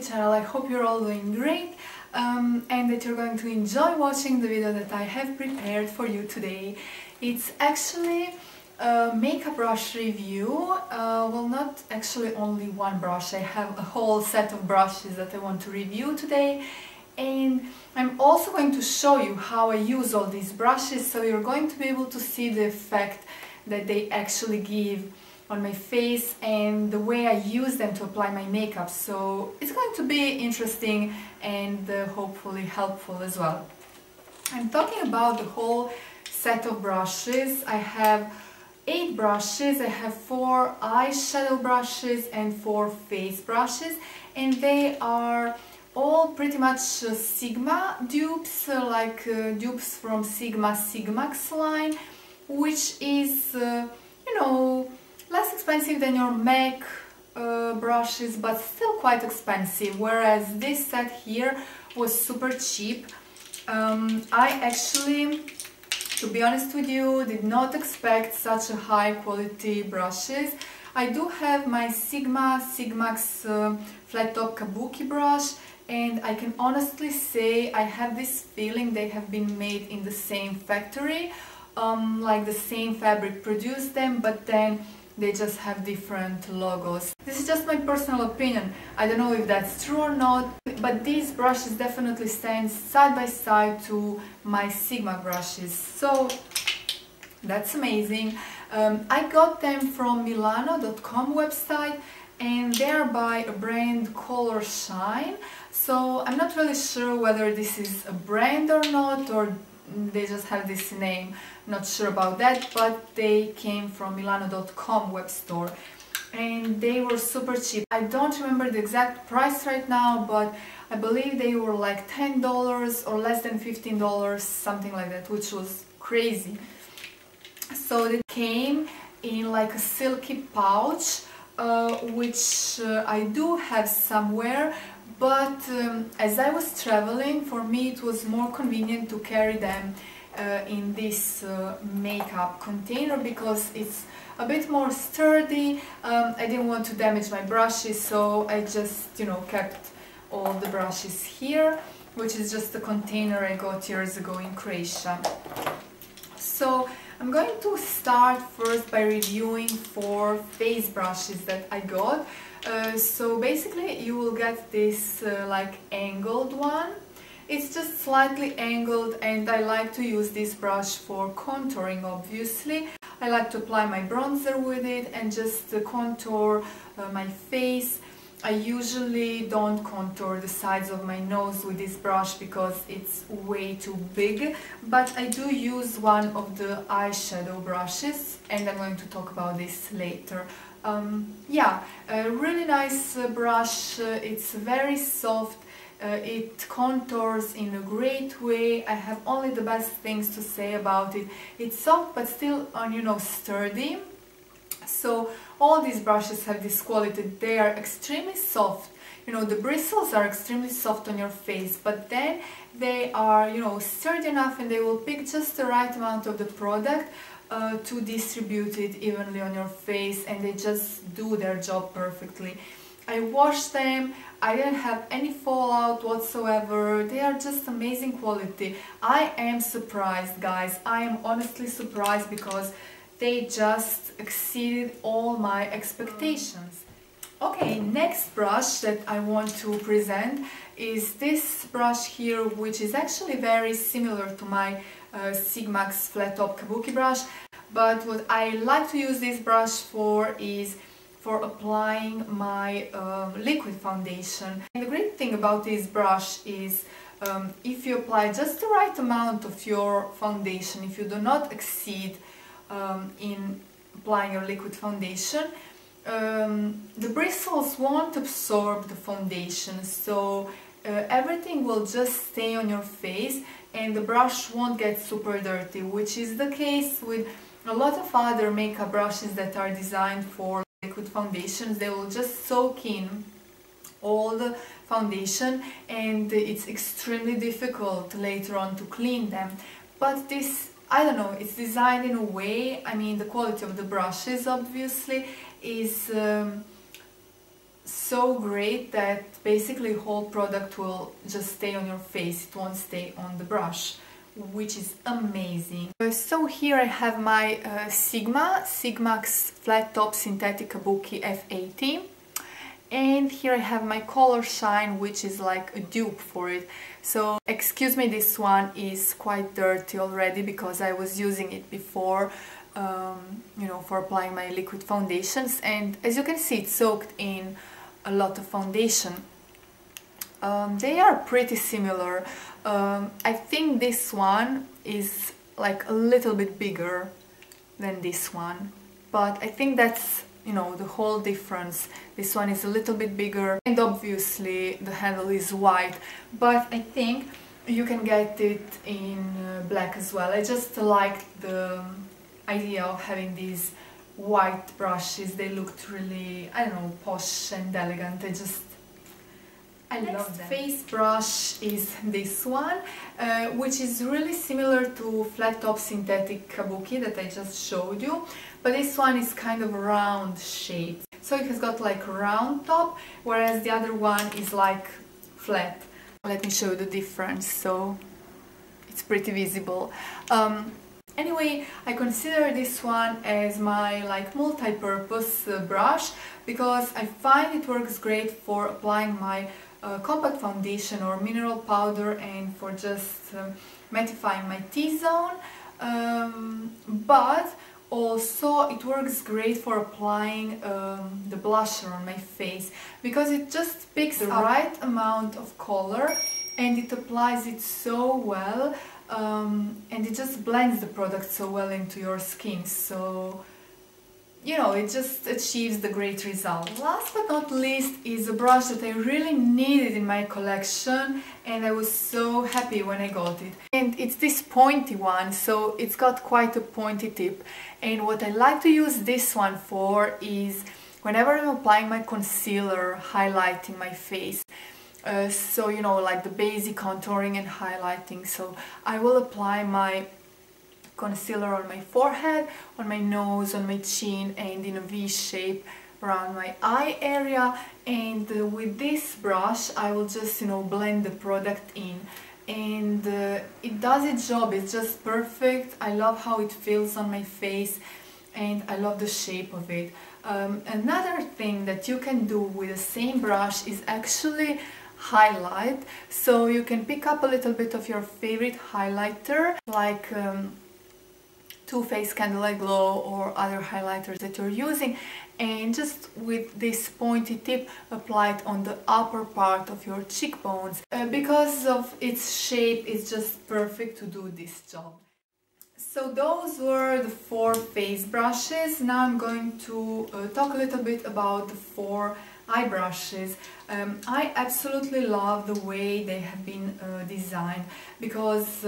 channel. I hope you're all doing great and that you're going to enjoy watching the video that I have prepared for you today. It's actually a makeup brush review. Well, not actually only one brush. I have a whole set of brushes that I want to review today, and I'm also going to show you how I use all these brushes, so you're going to be able to see the effect that they actually give on my face and the way I use them to apply my makeup. So it's going to be interesting and hopefully helpful as well. I'm talking about the whole set of brushes. I have 8 brushes. I have 4 eyeshadow brushes and 4 face brushes, and they are all pretty much Sigma dupes, dupes from Sigmax line, which is, you know, less expensive than your MAC brushes, but still quite expensive, whereas this set here was super cheap. I actually, to be honest with you, did not expect such a high quality brushes. I do have my Sigmax flat top kabuki brush, and I can honestly say I have this feeling they have been made in the same factory, like the same fabric produced them, but then they just have different logos. This is just my personal opinion. I don't know if that's true or not, but these brushes definitely stand side by side to my Sigma brushes, so that's amazing. I got them from milano.com website, and they are by a brand ColorShine, so I'm not really sure whether this is a brand or not, or they just have this name. Not sure about that, but they came from milano.com web store and they were super cheap. I don't remember the exact price right now, but I believe they were like $10 or less than $15, something like that, which was crazy. So they came in like a silky pouch, which I do have somewhere, but as I was traveling, for me it was more convenient to carry them in this makeup container because it's a bit more sturdy. I didn't want to damage my brushes, so I just, you know, kept all the brushes here, which is just a container I got years ago in Croatia. So I'm going to start first by reviewing 4 face brushes that I got. So basically you will get this like angled one. It's just slightly angled, and I like to use this brush for contouring, obviously. I like to apply my bronzer with it and just contour my face. I usually don't contour the sides of my nose with this brush because it's way too big, but I do use one of the eyeshadow brushes, and I'm going to talk about this later. Yeah, a really nice brush. It's very soft. It contours in a great way. I have only the best things to say about it. It's soft but still, you know, sturdy. So all these brushes have this quality. They are extremely soft. You know, the bristles are extremely soft on your face, but then they are, you know, sturdy enough, and they will pick just the right amount of the product to distribute it evenly on your face, and they just do their job perfectly. I washed them, I didn't have any fallout whatsoever. They are just amazing quality. I am surprised, guys. I am honestly surprised because they just exceeded all my expectations. Okay, next brush that I want to present is this brush here, which is actually very similar to my Sigmax flat top kabuki brush, but what I like to use this brush for is for applying my liquid foundation. And the great thing about this brush is if you apply just the right amount of your foundation, if you do not exceed in applying your liquid foundation, the bristles won't absorb the foundation, so everything will just stay on your face and the brush won't get super dirty, which is the case with a lot of other makeup brushes that are designed for liquid foundations. They will just soak in all the foundation, and it's extremely difficult later on to clean them. But this, I don't know, it's designed in a way, I mean, the quality of the brushes obviously is so great that basically whole product will just stay on your face, it won't stay on the brush, which is amazing. So here I have my Sigmax Flat Top Synthetic Kabuki F80, and here I have my ColorShine, which is like a dupe for it. So excuse me, this one is quite dirty already because I was using it before, you know, for applying my liquid foundations, and as you can see it's soaked in a lot of foundation. They are pretty similar. I think this one is like a little bit bigger than this one, but I think that's, you know, the whole difference. This one is a little bit bigger, and obviously the handle is white, but I think you can get it in black as well. I just liked the idea of having these white brushes. They looked really, I don't know, posh and elegant. I love them. Face brush is this one, which is really similar to Flat Top Synthetic Kabuki that I just showed you, but this one is kind of round shaped. So it has got like a round top, whereas the other one is like flat. Let me show you the difference, so it's pretty visible. Anyway, I consider this one as my like multi-purpose brush because I find it works great for applying my compact foundation or mineral powder and for just mattifying my T-zone, but also it works great for applying the blusher on my face because it just picks the right amount of color and it applies it so well, and it just blends the product so well into your skin, so you know, it just achieves the great result. Last but not least is a brush that I really needed in my collection, and I was so happy when I got it. And it's this pointy one, so it's got quite a pointy tip. And what I like to use this one for is whenever I'm applying my concealer, highlighting my face. So, you know, like the basic contouring and highlighting. So I will apply my concealer on my forehead, on my nose, on my chin, and in a V shape around my eye area, and with this brush I will just, you know, blend the product in, and it does its job. It's just perfect. I love how it feels on my face and I love the shape of it. Another thing that you can do with the same brush is actually highlight, so you can pick up a little bit of your favorite highlighter, like Too Faced Candlelight Glow or other highlighters that you're using, and just with this pointy tip apply it on the upper part of your cheekbones. Because of its shape, it's just perfect to do this job. So those were the 4 face brushes. Now I'm going to talk a little bit about the 4 eye brushes. I absolutely love the way they have been designed because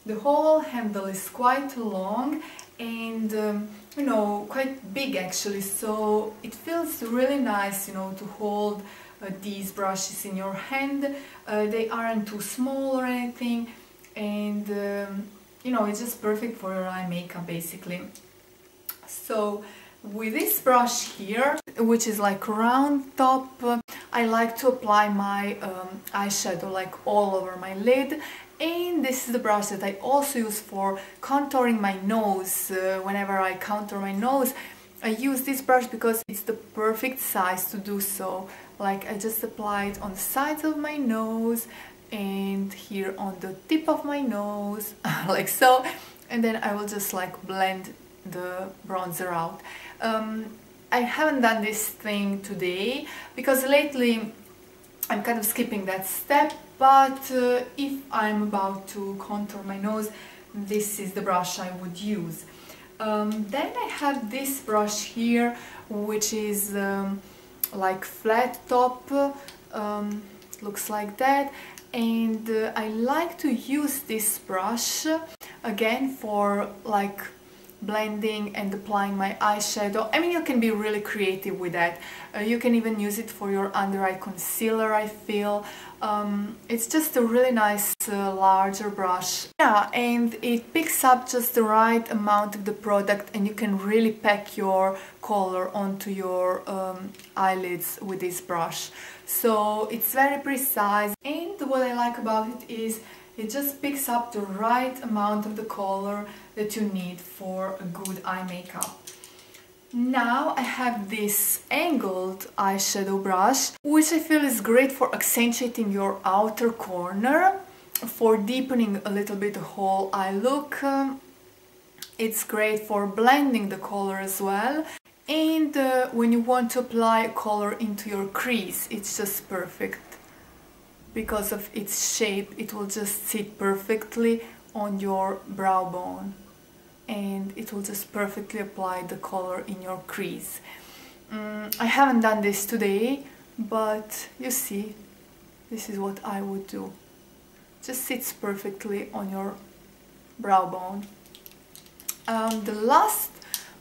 the whole handle is quite long and you know, quite big actually, so it feels really nice, you know, to hold these brushes in your hand. They aren't too small or anything, and you know, it's just perfect for your eye makeup basically. So with this brush here, which is like round top, I like to apply my eyeshadow like all over my lid, and this is the brush that I also use for contouring my nose. Whenever I contour my nose, I use this brush because it's the perfect size to do so. Like, I just apply it on the sides of my nose and here on the tip of my nose, like so, and then I will just like blend the bronzer out. I haven't done this thing today because lately I'm kind of skipping that step, but if I'm about to contour my nose, this is the brush I would use. Then I have this brush here, which is like flat top, looks like that, and I like to use this brush again for like blending and applying my eyeshadow. I mean, you can be really creative with that. You can even use it for your under eye concealer, I feel. It's just a really nice larger brush. Yeah, and it picks up just the right amount of the product, and you can really pack your color onto your eyelids with this brush. So it's very precise, and what I like about it is it just picks up the right amount of the color that you need for a good eye makeup. Now I have this angled eyeshadow brush, which I feel is great for accentuating your outer corner, for deepening a little bit the whole eye look. It's great for blending the color as well. And when you want to apply color into your crease, it's just perfect. Because of its shape, it will just sit perfectly on your brow bone, and it will just perfectly apply the color in your crease. I haven't done this today, but you see, this is what I would do. Just sits perfectly on your brow bone. The last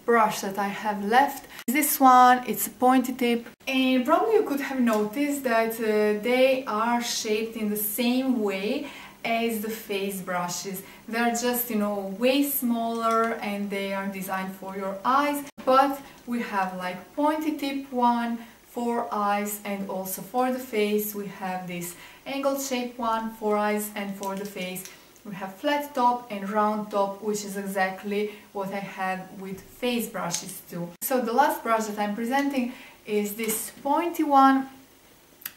brush that I have left is this one. It's a pointy tip, and probably you could have noticed that they are shaped in the same way as the face brushes. They're just, you know, way smaller, and they are designed for your eyes, but we have like pointy tip one for eyes, and also for the face we have this angled shape one for eyes, and for the face we have flat top and round top, which is exactly what I had with face brushes too. So the last brush that I'm presenting is this pointy one,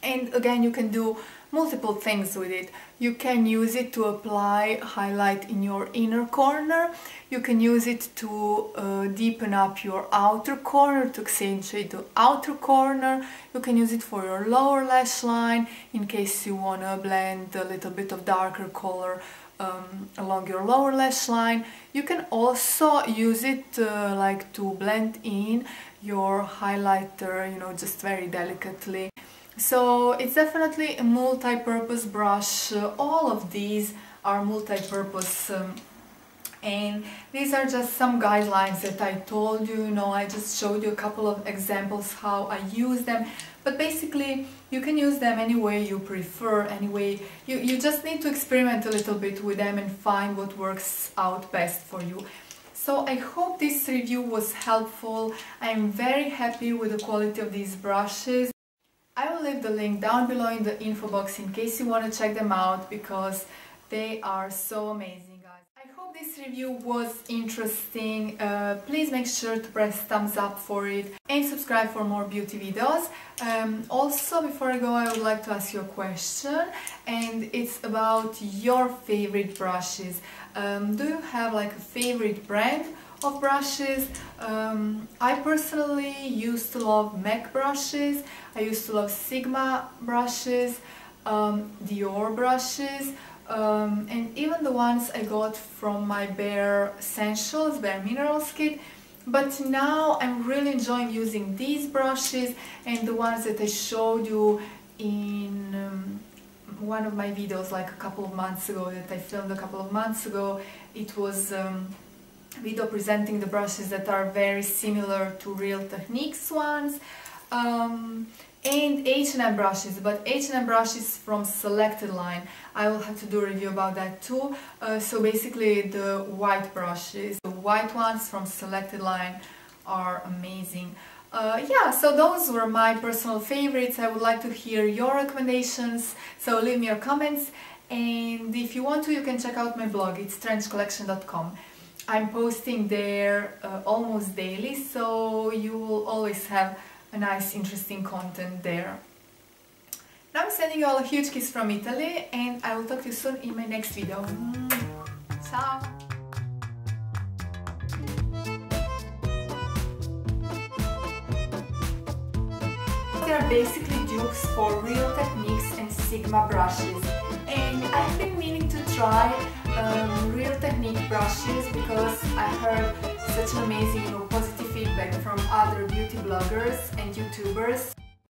and again you can do multiple things with it. You can use it to apply highlight in your inner corner. You can use it to deepen up your outer corner, to accentuate the outer corner. You can use it for your lower lash line in case you want to blend a little bit of darker color along your lower lash line. You can also use it like to blend in your highlighter, you know, just very delicately. So it's definitely a multi-purpose brush. All of these are multi-purpose, and these are just some guidelines that I told you. You know, I just showed you a couple of examples how I use them, but basically you can use them any way you prefer, anyway. You just need to experiment a little bit with them and find what works out best for you. So I hope this review was helpful. I'm very happy with the quality of these brushes. I will leave the link down below in the info box in case you want to check them out, because they are so amazing, guys. I hope this review was interesting. Please make sure to press thumbs up for it and subscribe for more beauty videos. Also, before I go, I would like to ask you a question, and it's about your favorite brushes. Do you have like a favorite brand of brushes? I personally used to love MAC brushes. I used to love Sigma brushes, Dior brushes, and even the ones I got from my Bare Essentials, Bare Minerals kit. But now I'm really enjoying using these brushes, and the ones that I showed you in one of my videos like a couple of months ago, that I filmed a couple of months ago. It was video presenting the brushes that are very similar to Real Techniques ones, and H&M brushes, but H&M brushes from selected line. I will have to do a review about that too. So basically the white brushes, the white ones from selected line are amazing. Yeah, so those were my personal favorites. I would like to hear your recommendations, so leave me your comments, and if you want to, you can check out my blog. It's trenchcollection.com. I'm posting there almost daily, so you will always have a nice, interesting content there. Now I'm sending you all a huge kiss from Italy, and I will talk to you soon in my next video. Ciao! They are basically dupes for Real Techniques and Sigma brushes, and I've been meaning to try Real Technique brushes because I heard such an amazing, positive feedback from other beauty bloggers and YouTubers.